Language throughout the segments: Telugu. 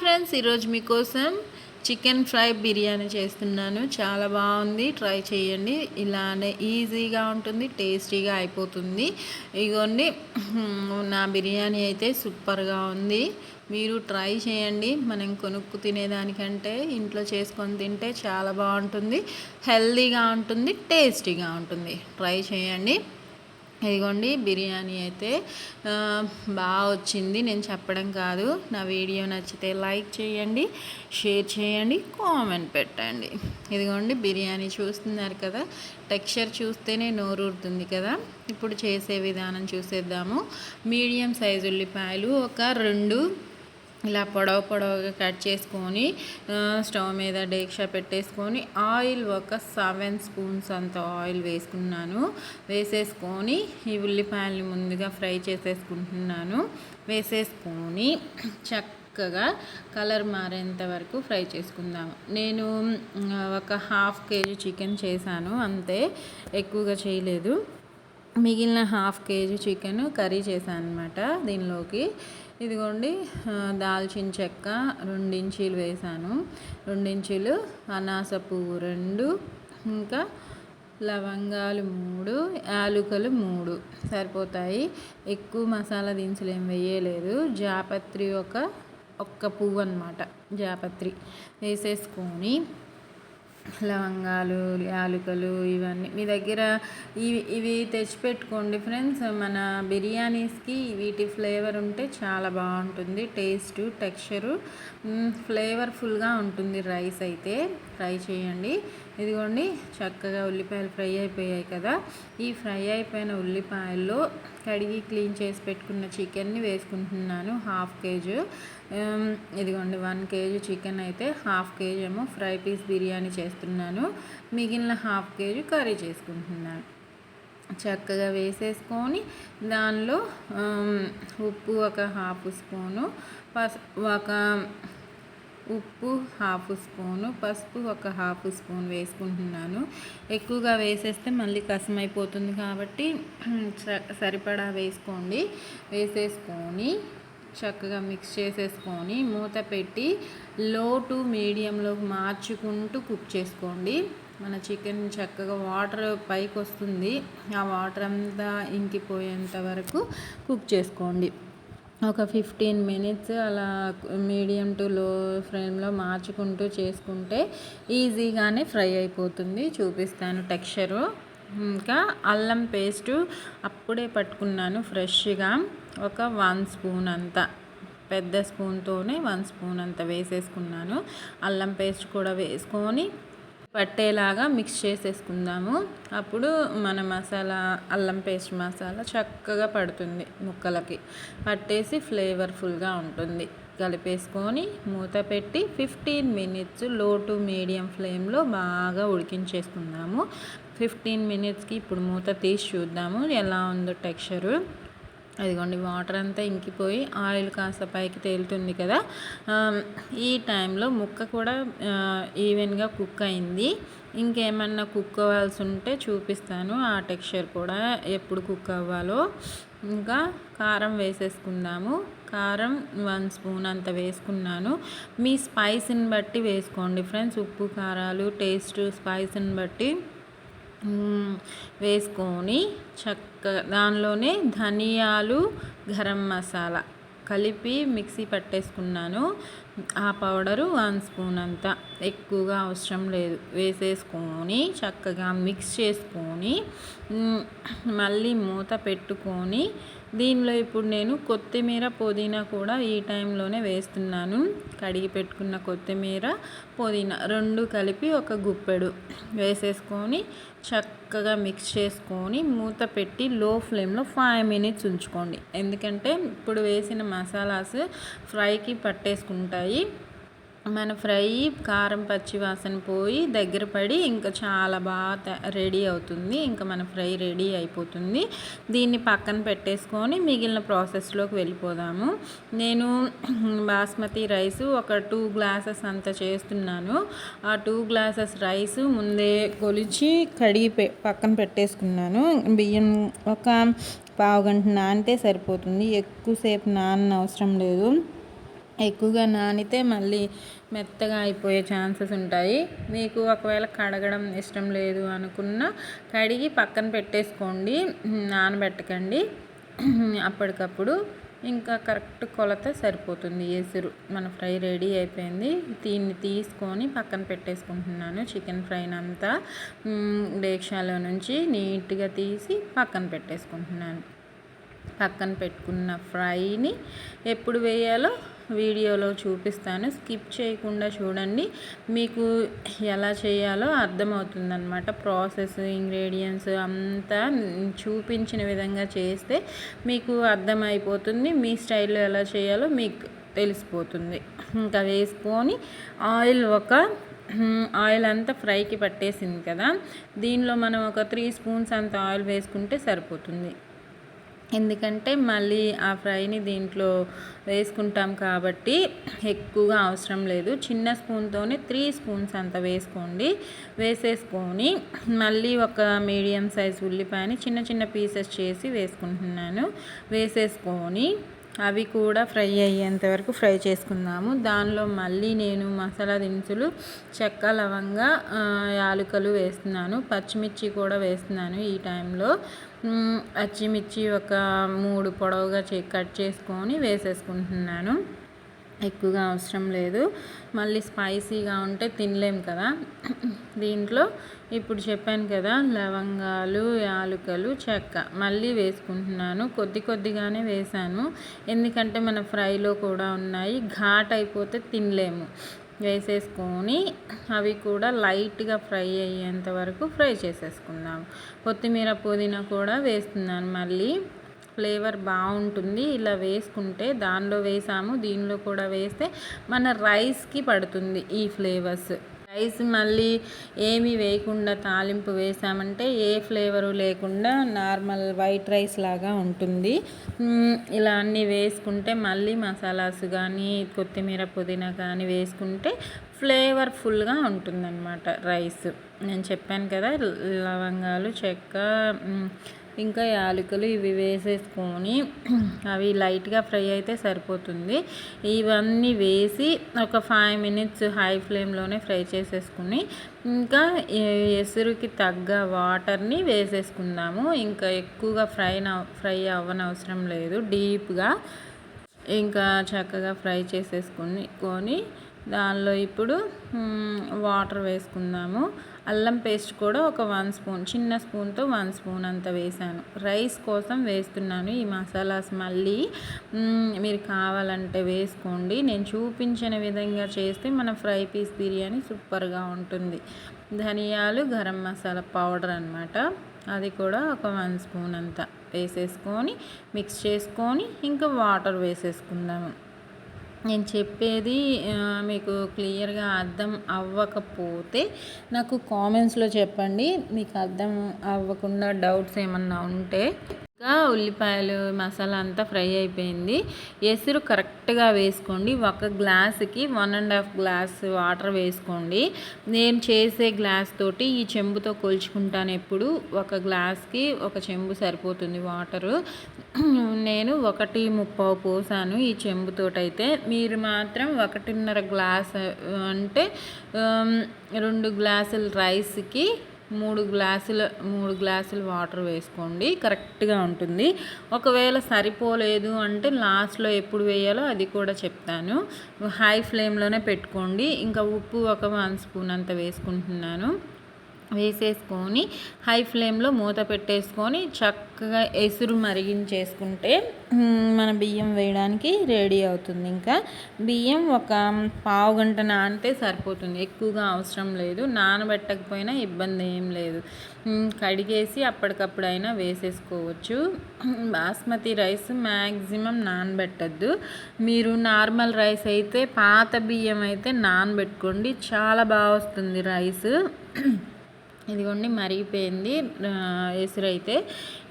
ఫ్రెండ్స్, ఈరోజు మీకోసం చికెన్ ఫ్రై బిర్యానీ చేస్తున్నాను. చాలా బాగుంది, ట్రై చేయండి. ఇలానే ఈజీగా ఉంటుంది, టేస్టీగా అయిపోతుంది. ఇగోండి, నా బిర్యానీ అయితే సూపర్గా ఉంది. మీరు ట్రై చేయండి. మనం కొనుక్కు తినేదానికంటే ఇంట్లో చేసుకొని తింటే చాలా బాగుంటుంది, హెల్తీగా ఉంటుంది, టేస్టీగా ఉంటుంది. ట్రై చేయండి. ఇదిగోండి, బిర్యానీ అయితే బాగా వచ్చింది. నేను చెప్పడం కాదు. నా వీడియో నచ్చితే లైక్ చేయండి, షేర్ చేయండి, కామెంట్ పెట్టండి. ఇదిగోండి, బిర్యానీ చూస్తున్నారు కదా, టెక్స్చర్ చూస్తేనే నోరూరుతుంది కదా. ఇప్పుడు చేసే విధానం చూసేద్దాము. మీడియం సైజు ఉల్లిపాయలు ఒక 2 ఇలా పొడవుగా కట్ చేసుకొని స్టవ్ మీద డేక్షా పెట్టేసుకొని ఆయిల్ ఒక 7 స్పూన్స్ అంత ఆయిల్ వేసుకున్నాను. వేసేసుకొని ఈ ఉల్లిపాయల్ని ముందుగా ఫ్రై చేసేసుకుంటున్నాను. వేసేసుకొని చక్కగా కలర్ మారేంత వరకు ఫ్రై చేసుకుందాము. నేను ఒక 1/2 kg చికెన్ చేశాను, అంతే, ఎక్కువగా చేయలేదు. మిగిలిన 1/2 kg చికెన్ కర్రీ చేశాను అనమాట. దీనిలోకి ఇదిగోండి, దాల్చిన చెక్క 2 ఇంచీలు వేసాను, 2 ఇంచీలు అనాస పువ్వు 2, ఇంకా లవంగాలు 3, యాలకులు 3 సరిపోతాయి. ఎక్కువ మసాలా దినుసులు ఏం వేయలేదు. జాపత్రి ఒక్క పువ్వు అనమాట, జాపత్రి వేసేసుకొని లవంగాలు, యాలకులు ఇవన్నీ మీ దగ్గర ఇవి తెచ్చిపెట్టుకోండి ఫ్రెండ్స్. మన బిర్యానీస్కి వీటి ఫ్లేవర్ ఉంటే చాలా బాగుంటుంది. టేస్ట్, టెక్స్చరు, ఫ్లేవర్ఫుల్గా ఉంటుంది రైస్ అయితే. ట్రై చేయండి. ఇదిగోండి, చక్కగా ఉల్లిపాయలు ఫ్రై అయిపోయాయి కదా. ఈ ఫ్రై అయిపోయిన ఉల్లిపాయల్లో కడిగి క్లీన్ చేసి పెట్టుకున్న చికెన్ని వేసుకుంటున్నాను, 1/2 kg. ఇదిగోండి, 1 kg చికెన్ అయితే 1/2 kg ఏమో ఫ్రై పీస్ బిర్యానీ చేస్తున్నాను. మిగిలిన 1/2 kg కర్రీ చేసుకుంటున్నాను. చక్కగా వేసేసుకొని దానిలో ఉప్పు ఒక 1/2 స్పూను, ఉప్పు 1/2 స్పూను, పసుపు ఒక 1/2 స్పూన్ వేసుకుంటున్నాను. ఎక్కువగా వేసేస్తే మళ్ళీ కసమైపోతుంది కాబట్టి సరిపడా వేసుకోండి. వేసేసుకొని చక్కగా మిక్స్ చేసేసుకొని మూత పెట్టి లో టు మీడియంలో మార్చుకుంటూ కుక్ చేసుకోండి. మన చికెన్ చక్కగా వాటర్ పైకి వస్తుంది, ఆ వాటర్ అంతా ఇంకిపోయేంత వరకు కుక్ చేసుకోండి. ఒక 15 minutes అలా మీడియం టు లో ఫ్లేమ్లో మార్చుకుంటూ చేసుకుంటే ఈజీగానే ఫ్రై అయిపోతుంది. చూపిస్తాను టెక్స్చరు. ఇంకా అల్లం పేస్టు అప్పుడే పట్టుకున్నాను ఫ్రెష్గా, ఒక 1 స్పూన్ అంత, పెద్ద స్పూన్తోనే 1 స్పూన్ అంత వేసేసుకున్నాను. అల్లం పేస్ట్ కూడా వేసుకొని పట్టేలాగా మిక్స్ చేసేసుకుందాము. అప్పుడు మన మసాలా, అల్లం పేస్ట్ మసాలా చక్కగా పడుతుంది ముక్కలకి, పట్టేసి ఫ్లేవర్ఫుల్గా ఉంటుంది. కలిపేసుకొని మూత పెట్టి 15 minutes లో టు మీడియం ఫ్లేమ్లో బాగా ఉడికించేసుకుందాము. 15 minutesకి ఇప్పుడు మూత తీసి చూద్దాము ఎలా ఉందో టెక్స్చరు. అదిగోండి, వాటర్ అంతా ఇంకిపోయి ఆయిల్ కాస్త పైకి తేలుతుంది కదా. ఈ టైంలో ముక్క కూడా ఈవెన్గా కుక్ అయింది. ఇంకేమన్నా కుక్ అవ్వాల్సి ఉంటే చూపిస్తాను, ఆ టెక్స్చర్ కూడా ఎప్పుడు కుక్ అవ్వాలో. ఇంకా కారం వేసేసుకుందాము. కారం 1 స్పూన్ అంత వేసుకున్నాను. మీ స్పైస్ని బట్టి వేసుకోండి ఫ్రెండ్స్. ఉప్పు కారాలు టేస్ట్ స్పైస్ని బట్టి వేసుకొని చక్కగా దానిలోనే ధనియాలు, గరం మసాలా కలిపి మిక్సీ పట్టేసుకున్నాను. ఆ పౌడరు 1 స్పూన్ అంత, ఎక్కువగా అవసరం లేదు. వేసేసుకొని చక్కగా మిక్స్ చేసుకొని మళ్ళీ మూత పెట్టుకొని దీనిలో ఇప్పుడు నేను కొత్తిమీర, పుదీనా కూడా ఈ టైంలోనే వేస్తున్నాను. కడిగి పెట్టుకున్న కొత్తిమీర, పుదీనా 2 కలిపి ఒక గుప్పెడు వేసేసుకొని చక్కగా మిక్స్ చేసుకొని మూత పెట్టి లో ఫ్లేమ్లో 5 minutes ఉంచుకోండి. ఎందుకంటే ఇప్పుడు వేసిన మసాలాస్ ఫ్రైకి పట్టేసుకుంటాయి. మన ఫ్రై కారం పచ్చి వాసన పోయి దగ్గర పడి ఇంకా చాలా బాగా రెడీ అవుతుంది. ఇంకా మన ఫ్రై రెడీ అయిపోతుంది. దీన్ని పక్కన పెట్టేసుకొని మిగిలిన ప్రాసెస్లోకి వెళ్ళిపోదాము. నేను బాస్మతి రైస్ ఒక 2 glasses అంత చేస్తున్నాను. ఆ 2 glasses రైస్ ముందే కొలిచి కడిగి పక్కన పెట్టేసుకున్నాను. బియ్యం ఒక పావు గంట నానితే సరిపోతుంది, ఎక్కువసేపు నాననవసరం లేదు. ఎక్కువగా నానితే మళ్ళీ మెత్తగా అయిపోయే ఛాన్సెస్ ఉంటాయి. మీకు ఒకవేళ కడగడం ఇష్టం లేదు అనుకున్న కడిగి పక్కన పెట్టేసుకోండి, నానబెట్టకండి. అప్పటికప్పుడు ఇంకా కరెక్ట్ కొలత సరిపోతుంది. ఎసురు మన ఫ్రై రెడీ అయిపోయింది. దీన్ని తీసుకొని పక్కన పెట్టేసుకుంటున్నాను. చికెన్ ఫ్రైనంతా డేక్షాలో నుంచి నీట్గా తీసి పక్కన పెట్టేసుకుంటున్నాను. పక్కన పెట్టుకున్న ఫ్రైని ఎప్పుడు వేయాలో వీడియోలో చూపిస్తాను. స్కిప్ చేయకుండా చూడండి, మీకు ఎలా చేయాలో అర్థమవుతుందన్నమాట. ప్రాసెస్, ఇంగ్రీడియంట్స్ అంతా చూపించిన విధంగా చేస్తే మీకు అర్థమైపోతుంది. మీ స్టైల్లో ఎలా చేయాలో మీకు తెలిసిపోతుంది. ఇంకా వేసుకొని ఆయిల్ అంతా ఫ్రైకి పట్టేసింది కదా, దీనిలో మనం ఒక 3 స్పూన్స్ అంత ఆయిల్ వేసుకుంటే సరిపోతుంది. ఎందుకంటే మళ్ళీ ఆ ఫ్రైని దీంట్లో వేసుకుంటాం కాబట్టి ఎక్కువగా అవసరం లేదు. చిన్న స్పూన్తోనే 3 స్పూన్స్ అంత వేసుకోండి. వేసేసుకొని మళ్ళీ ఒక మీడియం సైజ్ ఉల్లిపాయని చిన్న చిన్న పీసెస్ చేసి వేసుకుంటున్నాను. వేసేసుకొని అవి కూడా ఫ్రై అయ్యేంత వరకు ఫ్రై చేసుకుందాము. దానిలో మళ్ళీ నేను మసాలా దినుసులు, చెక్క, లవంగ, యాలకులు వేస్తున్నాను. పచ్చిమిర్చి కూడా వేస్తున్నాను. ఈ టైంలో పచ్చిమిర్చి ఒక 3 పొడవుగా కట్ చేసుకొని వేసేసుకుంటున్నాను. ఎక్కువగా అవసరం లేదు, మళ్ళీ స్పైసీగా ఉంటే తినలేం కదా. దీంట్లో ఇప్పుడు చెప్పాను కదా, లవంగాలు, యాలకులు, చెక్క మళ్ళీ వేసుకుంటున్నాను. కొద్దిగానే వేసాను, ఎందుకంటే మన ఫ్రైలో కూడా ఉన్నాయి, ఘాట్ అయిపోతే తినలేము. వేసేసుకొని అవి కూడా లైట్గా ఫ్రై అయ్యేంత వరకు ఫ్రై చేసేసుకుందాం. కొత్తిమీర, పుదీనా కూడా వేస్తున్నాను. మళ్ళీ ఫ్లేవర్ బాగుంటుంది ఇలా వేసుకుంటే. దానిలో వేసాము, దీనిలో కూడా వేస్తే మన రైస్కి పడుతుంది ఈ ఫ్లేవర్స్. రైస్ మళ్ళీ ఏమీ వేయకుండా తాలింపు వేసామంటే ఏ ఫ్లేవరు లేకుండా నార్మల్ వైట్ రైస్ లాగా ఉంటుంది. ఇలా అన్నీ వేసుకుంటే మళ్ళీ మసాలాస్ కానీ, కొత్తిమీర, పుదీనా కానీ వేసుకుంటే ఫ్లేవర్ఫుల్గా ఉంటుందన్నమాట రైస్. నేను చెప్పాను కదా, లవంగాలు, చెక్క, ఇంకా యాలకులు ఇవి వేసేసుకొని అవి లైట్గా ఫ్రై అయితే సరిపోతుంది. ఇవన్నీ వేసి ఒక 5 మినిట్స్ హై ఫ్లేమ్లోనే ఫ్రై చేసేసుకుని ఇంకా ఎసురుకి తగ్గ వాటర్ని వేసేసుకుందాము. ఇంకా ఎక్కువగా ఫ్రై అవ్వనవసరం లేదు, డీప్గా ఇంకా చక్కగా ఫ్రై చేసేసుకొని దానిలో ఇప్పుడు వాటర్ వేసుకుందాము. అల్లం పేస్ట్ కూడా ఒక 1 స్పూన్, చిన్న స్పూన్తో 1 స్పూన్ అంత వేసాను. రైస్ కోసం వేస్తున్నాను ఈ మసాలాస్. మళ్ళీ మీరు కావాలంటే వేసుకోండి. నేను చూపించిన విధంగా చేస్తే మన ఫ్రై పీస్ బిర్యానీ సూపర్గా ఉంటుంది. ధనియాలు, గరం మసాలా పౌడర్ అన్నమాట, అది కూడా ఒక 1 స్పూన్ అంత వేసేసుకొని మిక్స్ చేసుకొని ఇంకా వాటర్ వేసేసుకుందాము. నేను చెప్పేది మీకు క్లియర్గా అర్థం అవ్వకపోతే నాకు కామెంట్స్లో చెప్పండి. మీకు అర్థం అవ్వకుండా డౌట్స్ ఏమన్నా ఉంటే. ఇంకా ఉల్లిపాయలు, మసాలా అంతా ఫ్రై అయిపోయింది. ఎసురు కరెక్ట్గా వేసుకోండి. ఒక గ్లాసుకి 1.5 గ్లాస్ వాటర్ వేసుకోండి. నేను చేసే గ్లాస్ తోటి ఈ చెంబుతో కొలుచుకుంటాను. ఎప్పుడు ఒక గ్లాస్కి ఒక చెంబు సరిపోతుంది వాటరు. నేను 1.35 పోసాను ఈ చెంబుతోటైతే. మీరు మాత్రం 1.5 గ్లాస్ అంటే 2 గ్లాసుల రైస్కి 3 గ్లాసులు వాటర్ వేసుకోండి, కరెక్ట్గా ఉంటుంది. ఒకవేళ సరిపోలేదు అంటే లాస్ట్లో ఎప్పుడు వేయాలో అది కూడా చెప్తాను. హై ఫ్లేమ్లోనే పెట్టుకోండి. ఇంకా ఉప్పు ఒక 1 స్పూన్ అంత వేసుకుంటున్నాను. వేసేసుకొని హై ఫ్లేమ్లో మూత పెట్టేసుకొని చక్కగా ఎసురు మరిగించేసుకుంటే మన బియ్యం వేయడానికి రెడీ అవుతుంది. ఇంకా బియ్యం ఒక పావు గంట నానితే సరిపోతుంది, ఎక్కువగా అవసరం లేదు. నానబెట్టకపోయినా ఇబ్బంది ఏం లేదు, కడిగేసి అప్పటికప్పుడైనా వేసేసుకోవచ్చు. బాస్మతి రైస్ మ్యాక్సిమం నానబెట్టద్దు. మీరు నార్మల్ రైస్ అయితే, పాత బియ్యం అయితే నానబెట్టుకోండి, చాలా బాగా వస్తుంది రైస్. ఇదిగోండి మరిగిపోయింది ఎసురు అయితే.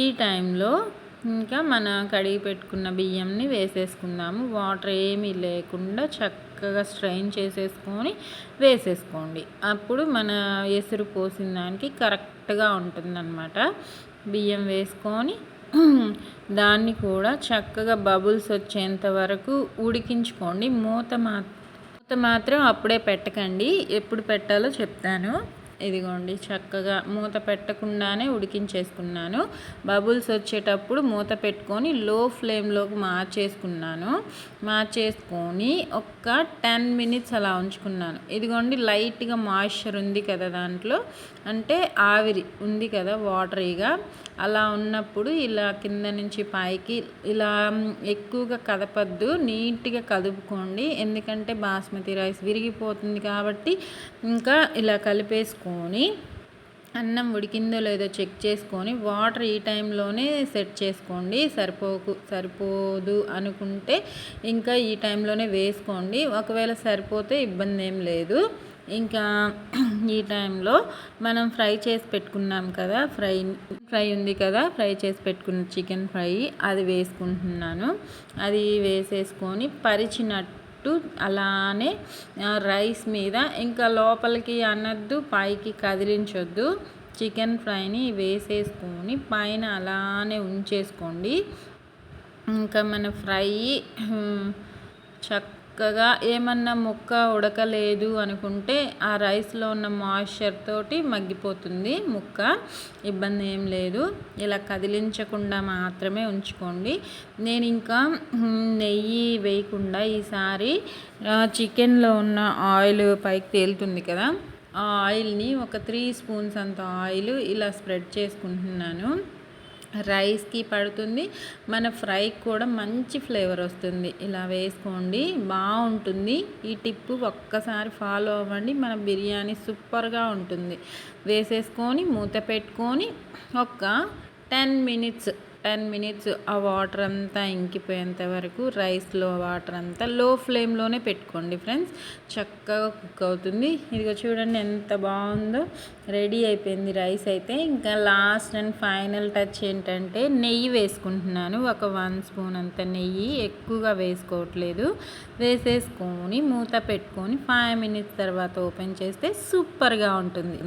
ఈ టైంలో ఇంకా మన కడిగి పెట్టుకున్న బియ్యంని వేసేసుకుందాము. వాటర్ ఏమీ లేకుండా చక్కగా స్ట్రైన్ చేసేసుకొని వేసేసుకోండి. అప్పుడు మన ఎసురు పోసిన దానికి కరెక్ట్గా ఉంటుందన్నమాట. బియ్యం వేసుకొని దాన్ని కూడా చక్కగా బబుల్స్ వచ్చేంత వరకు ఉడికించుకోండి. మూత మాత్రం అప్పుడే పెట్టకండి, ఎప్పుడు పెట్టాలో చెప్తాను. ఇదిగోండి చక్కగా మూత పెట్టకుండానే ఉడికించేసుకున్నాను. బబుల్స్ వచ్చేటప్పుడు మూత పెట్టుకొని లో ఫ్లేమ్లోకి మార్చేసుకొని ఒక 10 మినిట్స్ అలా ఉంచుకున్నాను. ఇదిగోండి లైట్గా మాయిశ్చర్ ఉంది కదా దాంట్లో, అంటే ఆవిరి ఉంది కదా వాటరీగా, అలా ఉన్నప్పుడు ఇలా కింద నుంచి పైకి ఇలా ఎక్కువగా కదపద్దు, నీట్గా కదుపుకోండి. ఎందుకంటే బాస్మతి రైస్ విరిగిపోతుంది కాబట్టి ఇంకా ఇలా కలిపేసుకొని అన్నం ఉడికిందో లేదో చెక్ చేసుకొని వాటర్ ఈ టైంలోనే సెట్ చేసుకోండి. సరిపోదు అనుకుంటే ఇంకా ఈ టైంలోనే వేసుకోండి. ఒకవేళ సరిపోతే ఇబ్బంది ఏం లేదు. ఇంకా ఈ టైంలో మనం ఫ్రై చేసి పెట్టుకున్నాం కదా, ఫ్రై ఉంది కదా, ఫ్రై చేసి పెట్టుకున్న చికెన్ ఫ్రై అది వేసుకుంటున్నాను. అది వేసేసుకొని పరిచినట్టు అలానే రైస్ మీద, ఇంకా లోపలికి అనద్దు, పైకి కదిలించొద్దు. చికెన్ ఫ్రైని వేసేసుకొని పైన అలానే ఉంచేసుకోండి. ఇంకా మన ఫ్రై చక్కగా ఏమన్నా ముక్క ఉడకలేదు అనుకుంటే ఆ రైస్లో ఉన్న మాయిశ్చర్ తోటి మగ్గిపోతుంది ముక్క, ఇబ్బంది ఏం లేదు. ఇలా కదిలించకుండా మాత్రమే ఉంచుకోండి. నేను ఇంకా నెయ్యి వేయకుండా ఈసారి చికెన్లో ఉన్న ఆయిల్ పైకి తేలుతుంది కదా, ఆ ఆయిల్ని ఒక 3 స్పూన్స్ అంత ఆయిల్ ఇలా స్ప్రెడ్ చేసుకుంటున్నాను. రైస్కి పడుతుంది, మన ఫ్రైకి కూడా మంచి ఫ్లేవర్ వస్తుంది. ఇలా వేసుకోండి, బాగుంటుంది. ఈ టిప్పు ఒక్కసారి ఫాలో అవ్వండి, మన బిర్యానీ సూపర్గా ఉంటుంది. వేసేసుకొని మూత పెట్టుకొని ఒక 10 మినిట్స్ ఆ వాటర్ అంతా ఇంకిపోయేంత వరకు రైస్లో వాటర్ అంతా లో ఫ్లేమ్లోనే పెట్టుకోండి ఫ్రెండ్స్, చక్కగా కుక్ అవుతుంది. ఇదిగో చూడండి ఎంత బాగుందో, రెడీ అయిపోయింది రైస్ అయితే. ఇంకా లాస్ట్ అండ్ ఫైనల్ టచ్ ఏంటంటే నెయ్యి వేసుకుంటున్నాను. ఒక 1 స్పూన్ అంత నెయ్యి, ఎక్కువగా వేసుకోవట్లేదు. వేసేసుకొని మూత పెట్టుకొని 5 మినిట్స్ తర్వాత ఓపెన్ చేస్తే సూపర్గా ఉంటుంది.